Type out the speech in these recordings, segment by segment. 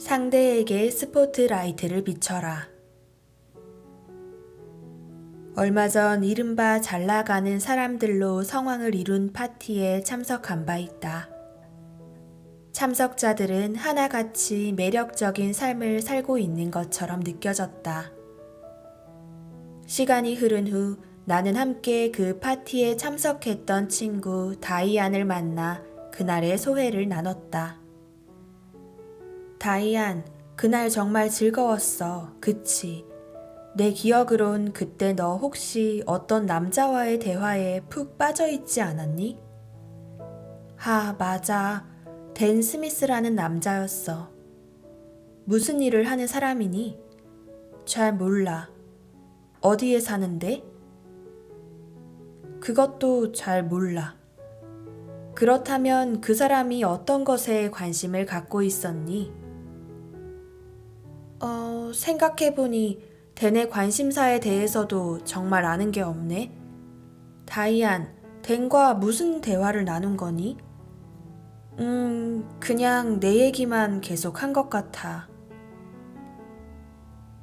상대에게 스포트라이트를 비춰라. 얼마 전 이른바 잘나가는 사람들로 성황을 이룬 파티에 참석한 바 있다. 참석자들은 하나같이 매력적인 삶을 살고 있는 것처럼 느껴졌다. 시간이 흐른 후 나는 함께 그 파티에 참석했던 친구 다이안을 만나 그날의 소회를 나눴다. 다이안, 그날 정말 즐거웠어. 그치? 내 기억으론 그때 너 혹시 어떤 남자와의 대화에 푹 빠져있지 않았니? 맞아. 댄 스미스라는 남자였어. 무슨 일을 하는 사람이니? 잘 몰라. 어디에 사는데? 그것도 잘 몰라. 그렇다면 그 사람이 어떤 것에 관심을 갖고 있었니? 생각해보니 댄의 관심사에 대해서도 정말 아는 게 없네. 다이안, 댄과 무슨 대화를 나눈 거니? 그냥 내 얘기만 계속 한 것 같아.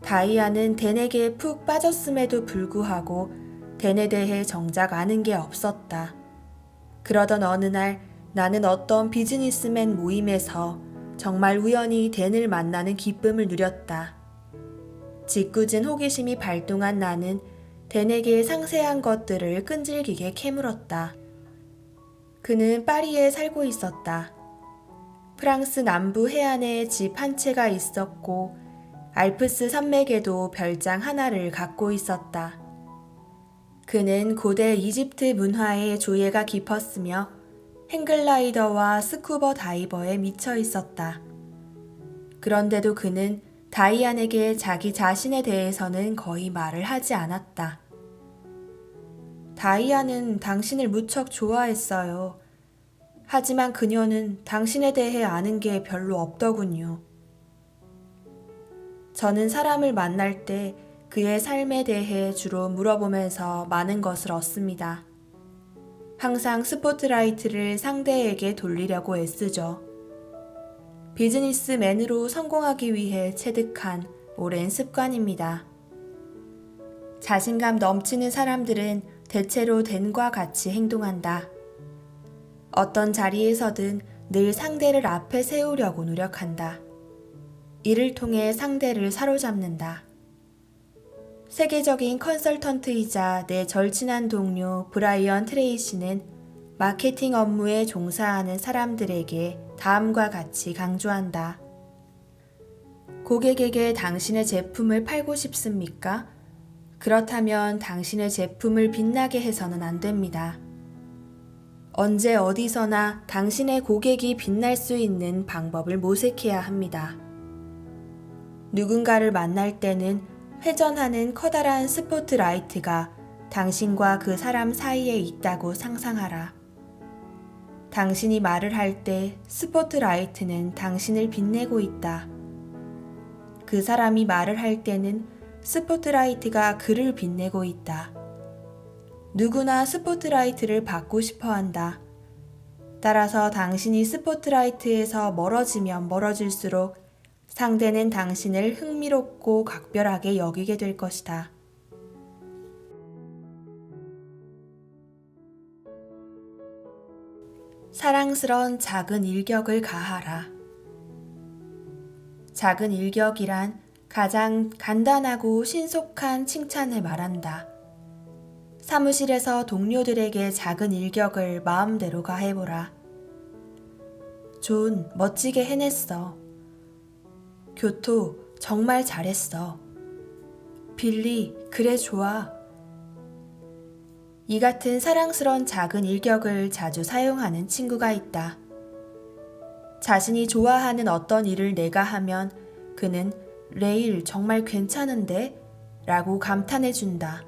다이안은 댄에게 푹 빠졌음에도 불구하고 댄에 대해 정작 아는 게 없었다. 그러던 어느 날 나는 어떤 비즈니스맨 모임에서 정말 우연히 댄을 만나는 기쁨을 누렸다. 짓궂은 호기심이 발동한 나는 댄에게 상세한 것들을 끈질기게 캐물었다. 그는 파리에 살고 있었다. 프랑스 남부 해안에 집 한 채가 있었고 알프스 산맥에도 별장 하나를 갖고 있었다. 그는 고대 이집트 문화에 조예가 깊었으며 행글라이더와 스쿠버 다이버에 미쳐 있었다. 그런데도 그는 다이안에게 자기 자신에 대해서는 거의 말을 하지 않았다. 다이안은 당신을 무척 좋아했어요. 하지만 그녀는 당신에 대해 아는 게 별로 없더군요. 저는 사람을 만날 때 그의 삶에 대해 주로 물어보면서 많은 것을 얻습니다. 항상 스포트라이트를 상대에게 돌리려고 애쓰죠. 비즈니스맨으로 성공하기 위해 체득한 오랜 습관입니다. 자신감 넘치는 사람들은 대체로 댄과 같이 행동한다. 어떤 자리에서든 늘 상대를 앞에 세우려고 노력한다. 이를 통해 상대를 사로잡는다. 세계적인 컨설턴트이자 내 절친한 동료 브라이언 트레이시는 마케팅 업무에 종사하는 사람들에게 다음과 같이 강조한다. 고객에게 당신의 제품을 팔고 싶습니까? 그렇다면 당신의 제품을 빛나게 해서는 안 됩니다. 언제 어디서나 당신의 고객이 빛날 수 있는 방법을 모색해야 합니다. 누군가를 만날 때는 회전하는 커다란 스포트라이트가 당신과 그 사람 사이에 있다고 상상하라. 당신이 말을 할 때 스포트라이트는 당신을 빛내고 있다. 그 사람이 말을 할 때는 스포트라이트가 그를 빛내고 있다. 누구나 스포트라이트를 받고 싶어 한다. 따라서 당신이 스포트라이트에서 멀어지면 멀어질수록 상대는 당신을 흥미롭고 각별하게 여기게 될 것이다. 사랑스런 작은 일격을 가하라. 작은 일격이란 가장 간단하고 신속한 칭찬을 말한다. 사무실에서 동료들에게 작은 일격을 마음대로 가해보라. 존, 멋지게 해냈어. 교토, 정말 잘했어. 빌리, 그래 좋아. 이 같은 사랑스런 작은 일격을 자주 사용하는 친구가 있다. 자신이 좋아하는 어떤 일을 내가 하면 그는 레일 정말 괜찮은데? 라고 감탄해준다.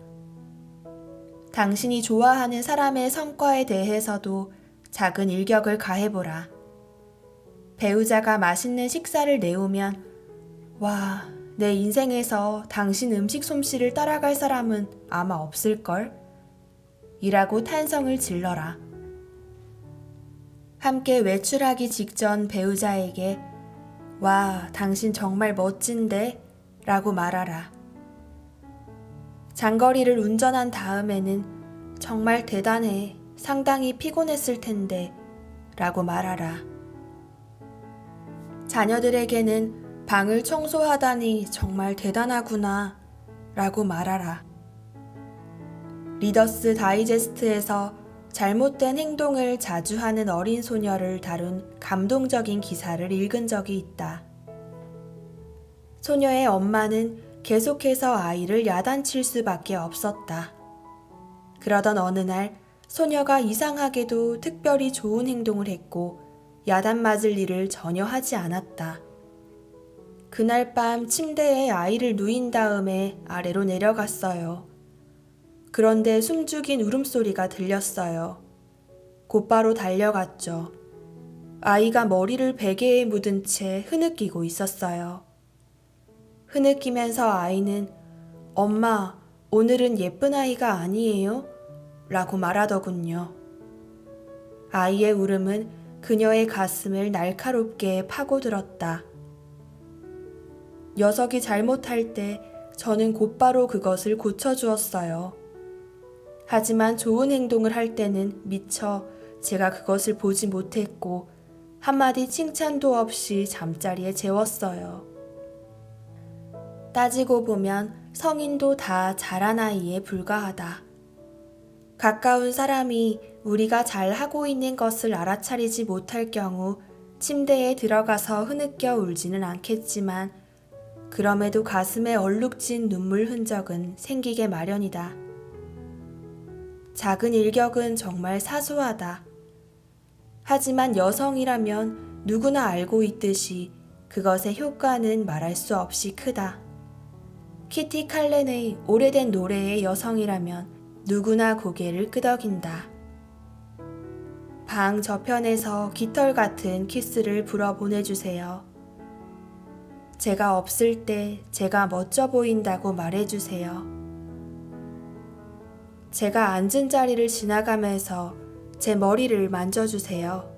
당신이 좋아하는 사람의 성과에 대해서도 작은 일격을 가해보라. 배우자가 맛있는 식사를 내오면 와, 내 인생에서 당신 음식 솜씨를 따라갈 사람은 아마 없을걸? 이라고 탄성을 질러라. 함께 외출하기 직전 배우자에게 와, 당신 정말 멋진데? 라고 말하라. 장거리를 운전한 다음에는 정말 대단해. 상당히 피곤했을 텐데. 라고 말하라. 자녀들에게는 방을 청소하다니 정말 대단하구나. 라고 말하라. 리더스 다이제스트에서 잘못된 행동을 자주 하는 어린 소녀를 다룬 감동적인 기사를 읽은 적이 있다. 소녀의 엄마는 계속해서 아이를 야단칠 수밖에 없었다. 그러던 어느 날 소녀가 이상하게도 특별히 좋은 행동을 했고 야단 맞을 일을 전혀 하지 않았다. 그날 밤 침대에 아이를 누인 다음에 아래로 내려갔어요. 그런데 숨죽인 울음소리가 들렸어요. 곧바로 달려갔죠. 아이가 머리를 베개에 묻은 채 흐느끼고 있었어요. 흐느끼면서 아이는 "엄마, 오늘은 예쁜 아이가 아니에요?" 라고 말하더군요. 아이의 울음은 그녀의 가슴을 날카롭게 파고들었다. 녀석이 잘못할 때 저는 곧바로 그것을 고쳐주었어요. 하지만 좋은 행동을 할 때는 미처 제가 그것을 보지 못했고 한마디 칭찬도 없이 잠자리에 재웠어요. 따지고 보면 성인도 다 자란 아이에 불과하다. 가까운 사람이 우리가 잘하고 있는 것을 알아차리지 못할 경우 침대에 들어가서 흐느껴 울지는 않겠지만 그럼에도 가슴에 얼룩진 눈물 흔적은 생기게 마련이다. 작은 일격은 정말 사소하다. 하지만 여성이라면 누구나 알고 있듯이 그것의 효과는 말할 수 없이 크다. 키티 칼렌의 오래된 노래의 여성이라면 누구나 고개를 끄덕인다. 방 저편에서 깃털 같은 키스를 불어 보내주세요. 제가 없을 때 제가 멋져 보인다고 말해주세요. 제가 앉은 자리를 지나가면서 제 머리를 만져주세요.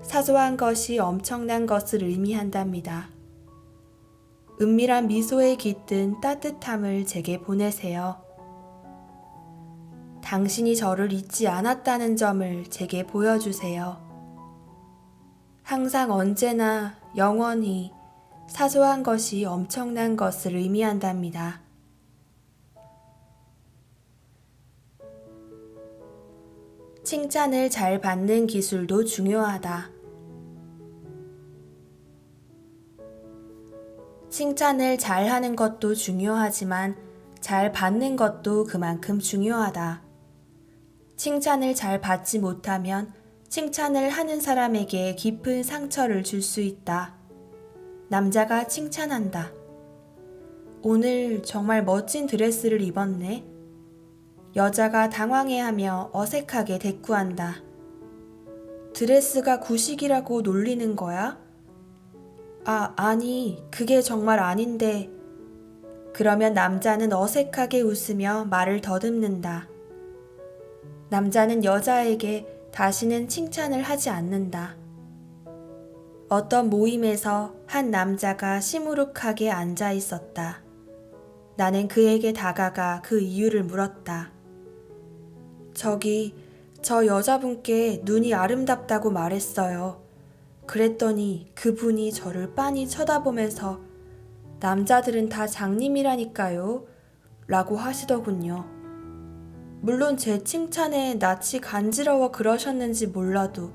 사소한 것이 엄청난 것을 의미한답니다. 은밀한 미소에 깃든 따뜻함을 제게 보내세요. 당신이 저를 잊지 않았다는 점을 제게 보여주세요. 항상 언제나 영원히 사소한 것이 엄청난 것을 의미한답니다. 칭찬을 잘 받는 기술도 중요하다. 칭찬을 잘 하는 것도 중요하지만 잘 받는 것도 그만큼 중요하다. 칭찬을 잘 받지 못하면 칭찬을 하는 사람에게 깊은 상처를 줄 수 있다. 남자가 칭찬한다. 오늘 정말 멋진 드레스를 입었네. 여자가 당황해하며 어색하게 대꾸한다. 드레스가 구식이라고 놀리는 거야? 아니, 그게 정말 아닌데. 그러면 남자는 어색하게 웃으며 말을 더듬는다. 남자는 여자에게 다시는 칭찬을 하지 않는다. 어떤 모임에서 한 남자가 시무룩하게 앉아 있었다. 나는 그에게 다가가 그 이유를 물었다. 저 여자분께 눈이 아름답다고 말했어요. 그랬더니 그분이 저를 빤히 쳐다보면서 남자들은 다 장님이라니까요. 라고 하시더군요. 물론 제 칭찬에 낯이 간지러워 그러셨는지 몰라도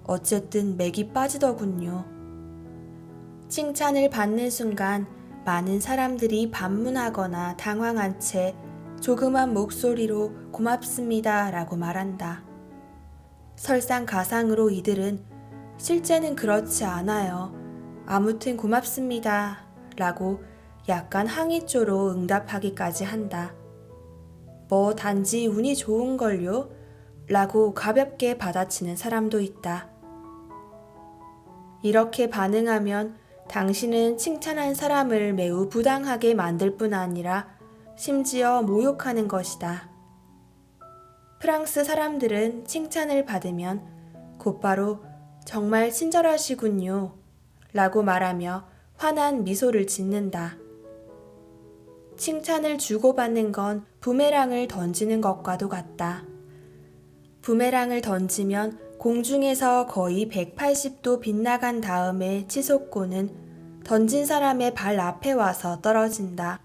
어쨌든 맥이 빠지더군요. 칭찬을 받는 순간 많은 사람들이 반문하거나 당황한 채 조그만 목소리로 고맙습니다 라고 말한다. 설상가상으로 이들은 실제는 그렇지 않아요. 아무튼 고맙습니다 라고 약간 항의조로 응답하기까지 한다. 뭐 단지 운이 좋은걸요? 라고 가볍게 받아치는 사람도 있다. 이렇게 반응하면 당신은 칭찬한 사람을 매우 부당하게 만들 뿐 아니라 심지어 모욕하는 것이다. 프랑스 사람들은 칭찬을 받으면 곧바로 정말 친절하시군요 라고 말하며 환한 미소를 짓는다. 칭찬을 주고받는 건 부메랑을 던지는 것과도 같다. 부메랑을 던지면 공중에서 거의 180도 빗나간 다음에 치솟고는 던진 사람의 발 앞에 와서 떨어진다.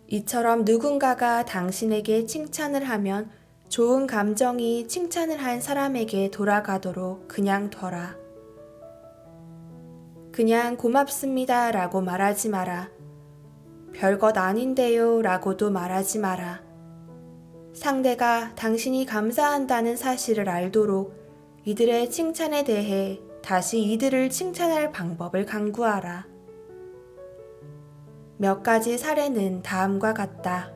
이처럼 누군가가 당신에게 칭찬을 하면 좋은 감정이 칭찬을 한 사람에게 돌아가도록 그냥 둬라. 그냥 고맙습니다 라고 말하지 마라. 별것 아닌데요 라고도 말하지 마라. 상대가 당신이 감사한다는 사실을 알도록 이들의 칭찬에 대해 다시 이들을 칭찬할 방법을 강구하라. 몇 가지 사례는 다음과 같다.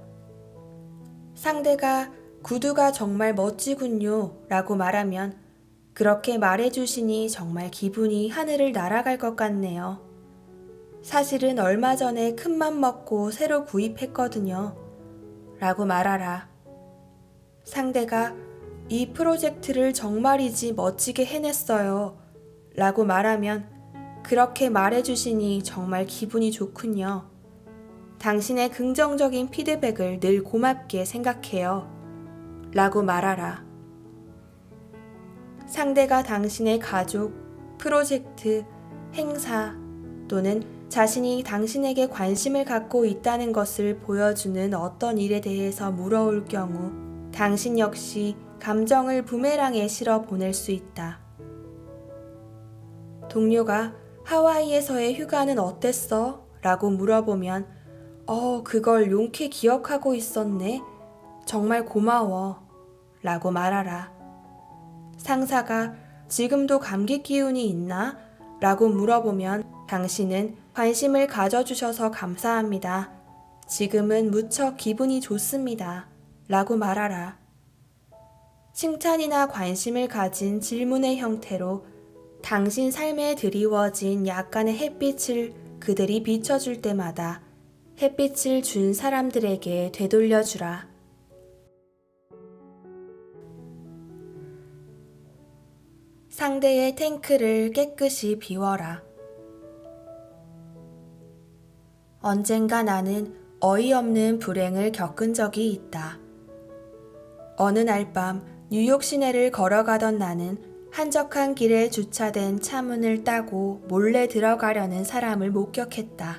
상대가 구두가 정말 멋지군요 라고 말하면 그렇게 말해주시니 정말 기분이 하늘을 날아갈 것 같네요. 사실은 얼마 전에 큰맘 먹고 새로 구입했거든요. 라고 말하라. 상대가 이 프로젝트를 정말이지 멋지게 해냈어요. 라고 말하면 그렇게 말해주시니 정말 기분이 좋군요. 당신의 긍정적인 피드백을 늘 고맙게 생각해요. 라고 말하라. 상대가 당신의 가족, 프로젝트, 행사 또는 자신이 당신에게 관심을 갖고 있다는 것을 보여주는 어떤 일에 대해서 물어올 경우 당신 역시 감정을 부메랑에 실어 보낼 수 있다. 동료가 하와이에서의 휴가는 어땠어? 라고 물어보면 그걸 용케 기억하고 있었네. 정말 고마워. 라고 말하라. 상사가 지금도 감기 기운이 있나? 라고 물어보면 당신은 관심을 가져주셔서 감사합니다. 지금은 무척 기분이 좋습니다. 라고 말하라. 칭찬이나 관심을 가진 질문의 형태로 당신 삶에 드리워진 약간의 햇빛을 그들이 비춰줄 때마다 햇빛을 준 사람들에게 되돌려주라. 상대의 탱크를 깨끗이 비워라. 언젠가 나는 어이없는 불행을 겪은 적이 있다. 어느 날 밤 뉴욕 시내를 걸어가던 나는 한적한 길에 주차된 차 문을 따고 몰래 들어가려는 사람을 목격했다.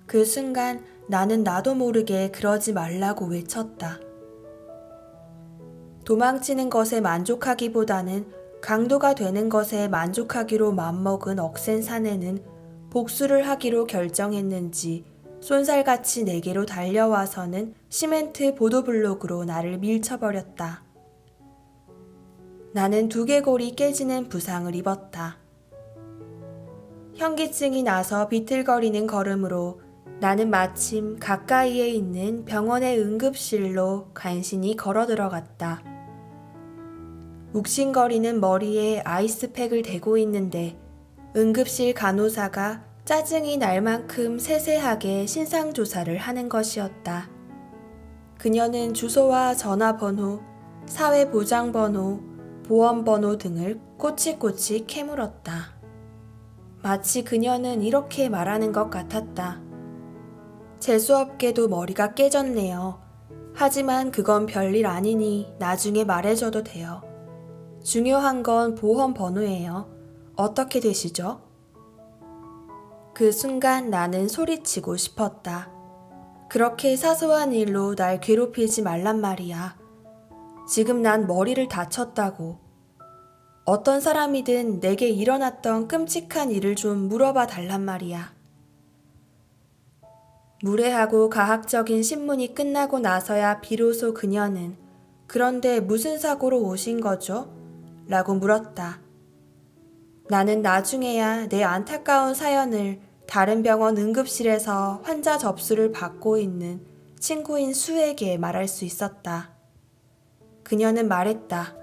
그 순간 나는 나도 모르게 그러지 말라고 외쳤다. 도망치는 것에 만족하기보다는 강도가 되는 것에 만족하기로 맘먹은 억센 사내는 복수를 하기로 결정했는지 쏜살같이 내게로 달려와서는 시멘트 보도블록으로 나를 밀쳐버렸다. 나는 두개골이 깨지는 부상을 입었다. 현기증이 나서 비틀거리는 걸음으로 나는 마침 가까이에 있는 병원의 응급실로 간신히 걸어 들어갔다. 욱신거리는 머리에 아이스팩을 대고 있는데 응급실 간호사가 짜증이 날 만큼 세세하게 신상조사를 하는 것이었다. 그녀는 주소와 전화번호, 사회보장번호, 보험번호 등을 꼬치꼬치 캐물었다. 마치 그녀는 이렇게 말하는 것 같았다. 재수없게도 머리가 깨졌네요. 하지만 그건 별일 아니니 나중에 말해줘도 돼요. 중요한 건 보험 번호예요. 어떻게 되시죠? 그 순간 나는 소리치고 싶었다. 그렇게 사소한 일로 날 괴롭히지 말란 말이야. 지금 난 머리를 다쳤다고. 어떤 사람이든 내게 일어났던 끔찍한 일을 좀 물어봐 달란 말이야. 무례하고 가학적인 신문이 끝나고 나서야 비로소 그녀는 그런데 무슨 사고로 오신 거죠? 라고 물었다. 나는 나중에야 내 안타까운 사연을 다른 병원 응급실에서 환자 접수를 받고 있는 친구인 수에게 말할 수 있었다. 그녀는 말했다.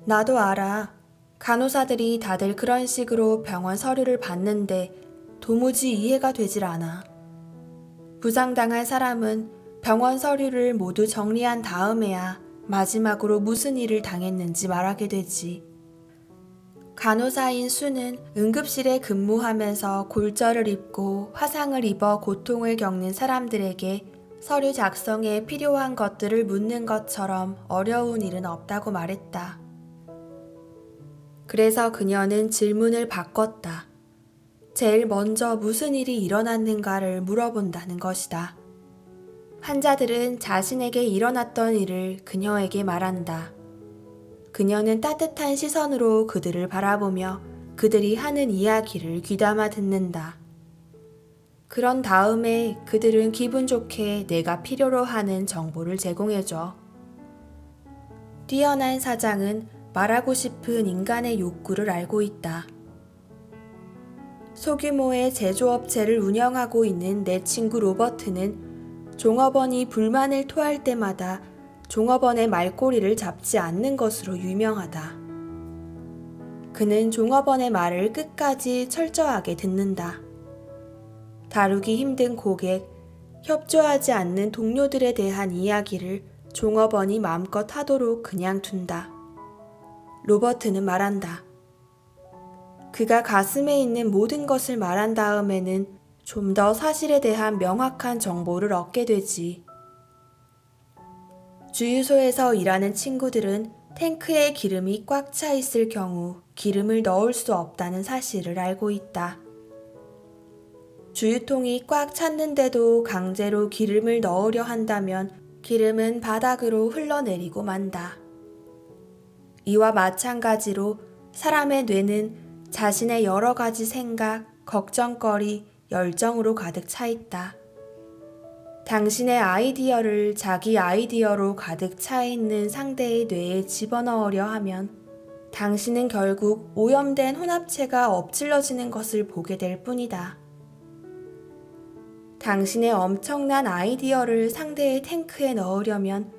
나도 알아. 간호사들이 다들 그런 식으로 병원 서류를 받는데 도무지 이해가 되질 않아. 부상당한 사람은 병원 서류를 모두 정리한 다음에야 마지막으로 무슨 일을 당했는지 말하게 되지. 간호사인 수는 응급실에 근무하면서 골절을 입고 화상을 입어 고통을 겪는 사람들에게 서류 작성에 필요한 것들을 묻는 것처럼 어려운 일은 없다고 말했다. 그래서 그녀는 질문을 바꿨다. 제일 먼저 무슨 일이 일어났는가를 물어본다는 것이다. 환자들은 자신에게 일어났던 일을 그녀에게 말한다. 그녀는 따뜻한 시선으로 그들을 바라보며 그들이 하는 이야기를 귀담아 듣는다. 그런 다음에 그들은 기분 좋게 내가 필요로 하는 정보를 제공해줘. 뛰어난 사장은 말하고 싶은 인간의 욕구를 알고 있다. 소규모의 제조업체를 운영하고 있는 내 친구 로버트는 종업원이 불만을 토할 때마다 종업원의 말꼬리를 잡지 않는 것으로 유명하다. 그는 종업원의 말을 끝까지 철저하게 듣는다. 다루기 힘든 고객, 협조하지 않는 동료들에 대한 이야기를 종업원이 마음껏 하도록 그냥 둔다. 로버트는 말한다. 그가 가슴에 있는 모든 것을 말한 다음에는 좀 더 사실에 대한 명확한 정보를 얻게 되지. 주유소에서 일하는 친구들은 탱크에 기름이 꽉 차 있을 경우 기름을 넣을 수 없다는 사실을 알고 있다. 주유통이 꽉 찼는데도 강제로 기름을 넣으려 한다면 기름은 바닥으로 흘러내리고 만다. 이와 마찬가지로 사람의 뇌는 자신의 여러 가지 생각, 걱정거리, 열정으로 가득 차 있다. 당신의 아이디어를 자기 아이디어로 가득 차 있는 상대의 뇌에 집어넣으려 하면 당신은 결국 오염된 혼합체가 엎질러지는 것을 보게 될 뿐이다. 당신의 엄청난 아이디어를 상대의 탱크에 넣으려면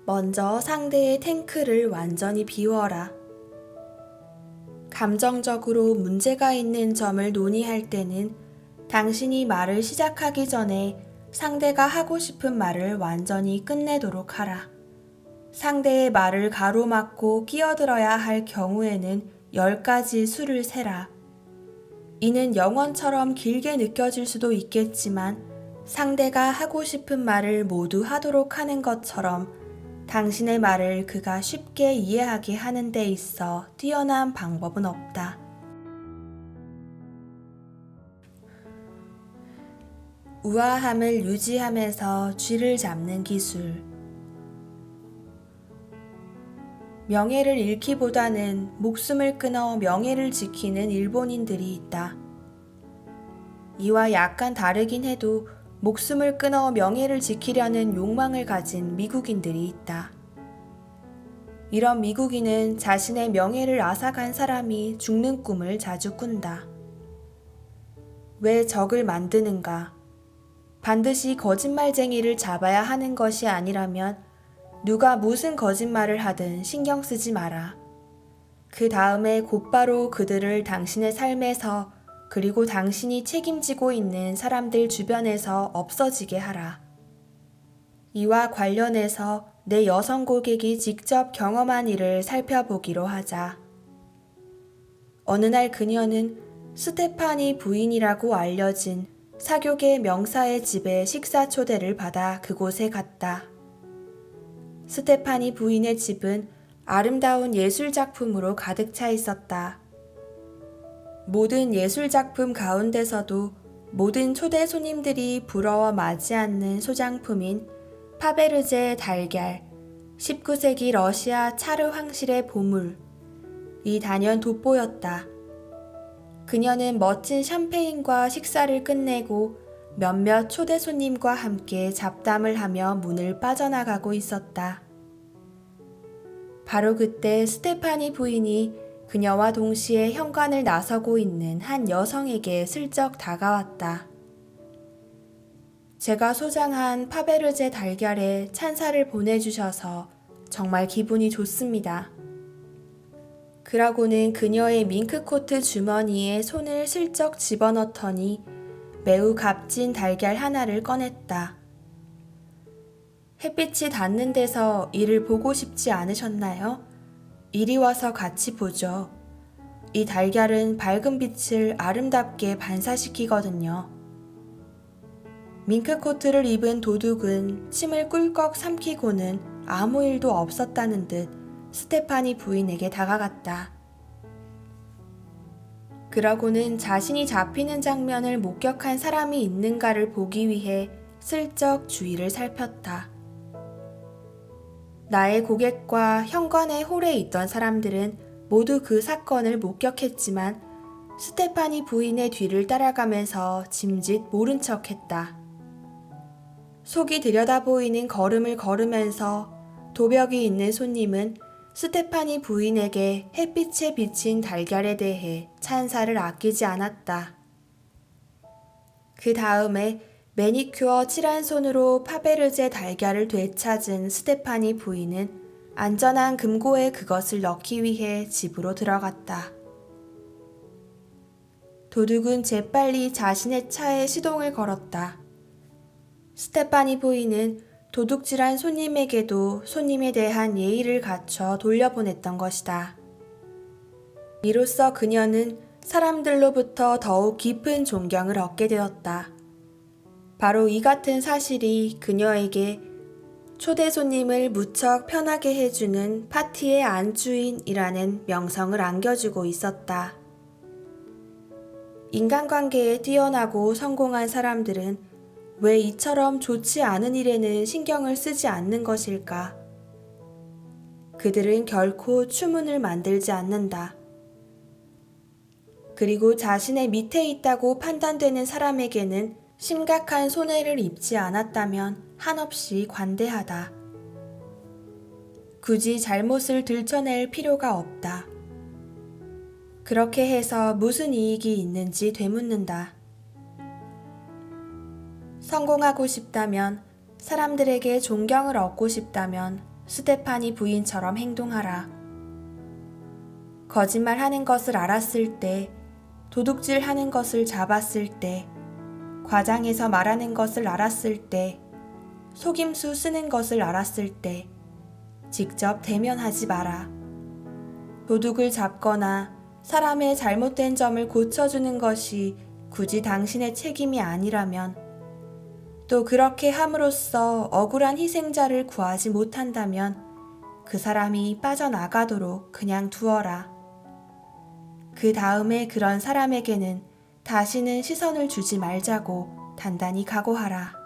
먼저 상대의 탱크를 완전히 비워라. 감정적으로 문제가 있는 점을 논의할 때는 당신이 말을 시작하기 전에 상대가 하고 싶은 말을 완전히 끝내도록 하라. 상대의 말을 가로막고 끼어들어야 할 경우에는 10가지 수를 세라. 이는 영원처럼 길게 느껴질 수도 있겠지만 상대가 하고 싶은 말을 모두 하도록 하는 것처럼 당신의 말을 그가 쉽게 이해하게 하는 데 있어 뛰어난 방법은 없다. 우아함을 유지하면서 쥐를 잡는 기술. 명예를 잃기보다는 목숨을 끊어 명예를 지키는 일본인들이 있다. 이와 약간 다르긴 해도 목숨을 끊어 명예를 지키려는 욕망을 가진 미국인들이 있다. 이런 미국인은 자신의 명예를 앗아간 사람이 죽는 꿈을 자주 꾼다. 왜 적을 만드는가? 반드시 거짓말쟁이를 잡아야 하는 것이 아니라면 누가 무슨 거짓말을 하든 신경 쓰지 마라. 그 다음에 곧바로 그들을 당신의 삶에서 그리고 당신이 책임지고 있는 사람들 주변에서 없어지게 하라. 이와 관련해서 내 여성 고객이 직접 경험한 일을 살펴보기로 하자. 어느 날 그녀는 스테파니 부인이라고 알려진 사교계 명사의 집에 식사 초대를 받아 그곳에 갔다. 스테파니 부인의 집은 아름다운 예술작품으로 가득 차 있었다. 모든 예술작품 가운데서도 모든 초대 손님들이 부러워 마지 않는 소장품인 파베르제 달걀, 19세기 러시아 차르 황실의 보물, 이 단연 돋보였다. 그녀는 멋진 샴페인과 식사를 끝내고 몇몇 초대 손님과 함께 잡담을 하며 문을 빠져나가고 있었다. 바로 그때 스테파니 부인이 그녀와 동시에 현관을 나서고 있는 한 여성에게 슬쩍 다가왔다. 제가 소장한 파베르제 달걀에 찬사를 보내주셔서 정말 기분이 좋습니다. 그러고는 그녀의 밍크코트 주머니에 손을 슬쩍 집어넣더니 매우 값진 달걀 하나를 꺼냈다. 햇빛이 닿는 데서 이를 보고 싶지 않으셨나요? 이리 와서 같이 보죠. 이 달걀은 밝은 빛을 아름답게 반사시키거든요. 밍크코트를 입은 도둑은 침을 꿀꺽 삼키고는 아무 일도 없었다는 듯 스테파니 부인에게 다가갔다. 그러고는 자신이 잡히는 장면을 목격한 사람이 있는가를 보기 위해 슬쩍 주위를 살폈다. 나의 고객과 현관의 홀에 있던 사람들은 모두 그 사건을 목격했지만 스테파니 부인의 뒤를 따라가면서 짐짓 모른 척했다. 속이 들여다보이는 걸음을 걸으면서 도벽이 있는 손님은 스테파니 부인에게 햇빛에 비친 달걀에 대해 찬사를 아끼지 않았다. 그 다음에 매니큐어 칠한 손으로 파베르제 달걀을 되찾은 스테파니 부인은 안전한 금고에 그것을 넣기 위해 집으로 들어갔다. 도둑은 재빨리 자신의 차에 시동을 걸었다. 스테파니 부인은 도둑질한 손님에게도 손님에 대한 예의를 갖춰 돌려보냈던 것이다. 이로써 그녀는 사람들로부터 더욱 깊은 존경을 얻게 되었다. 바로 이 같은 사실이 그녀에게 초대 손님을 무척 편하게 해주는 파티의 안주인이라는 명성을 안겨주고 있었다. 인간관계에 뛰어나고 성공한 사람들은 왜 이처럼 좋지 않은 일에는 신경을 쓰지 않는 것일까? 그들은 결코 추문을 만들지 않는다. 그리고 자신의 밑에 있다고 판단되는 사람에게는 심각한 손해를 입지 않았다면 한없이 관대하다. 굳이 잘못을 들춰낼 필요가 없다. 그렇게 해서 무슨 이익이 있는지 되묻는다. 성공하고 싶다면, 사람들에게 존경을 얻고 싶다면 스테파니 부인처럼 행동하라. 거짓말하는 것을 알았을 때, 도둑질하는 것을 잡았을 때, 과장해서 말하는 것을 알았을 때, 속임수 쓰는 것을 알았을 때 직접 대면하지 마라. 도둑을 잡거나 사람의 잘못된 점을 고쳐주는 것이 굳이 당신의 책임이 아니라면, 또 그렇게 함으로써 억울한 희생자를 구하지 못한다면 그 사람이 빠져나가도록 그냥 두어라. 그 다음에 그런 사람에게는 다시는 시선을 주지 말자고 단단히 각오하라.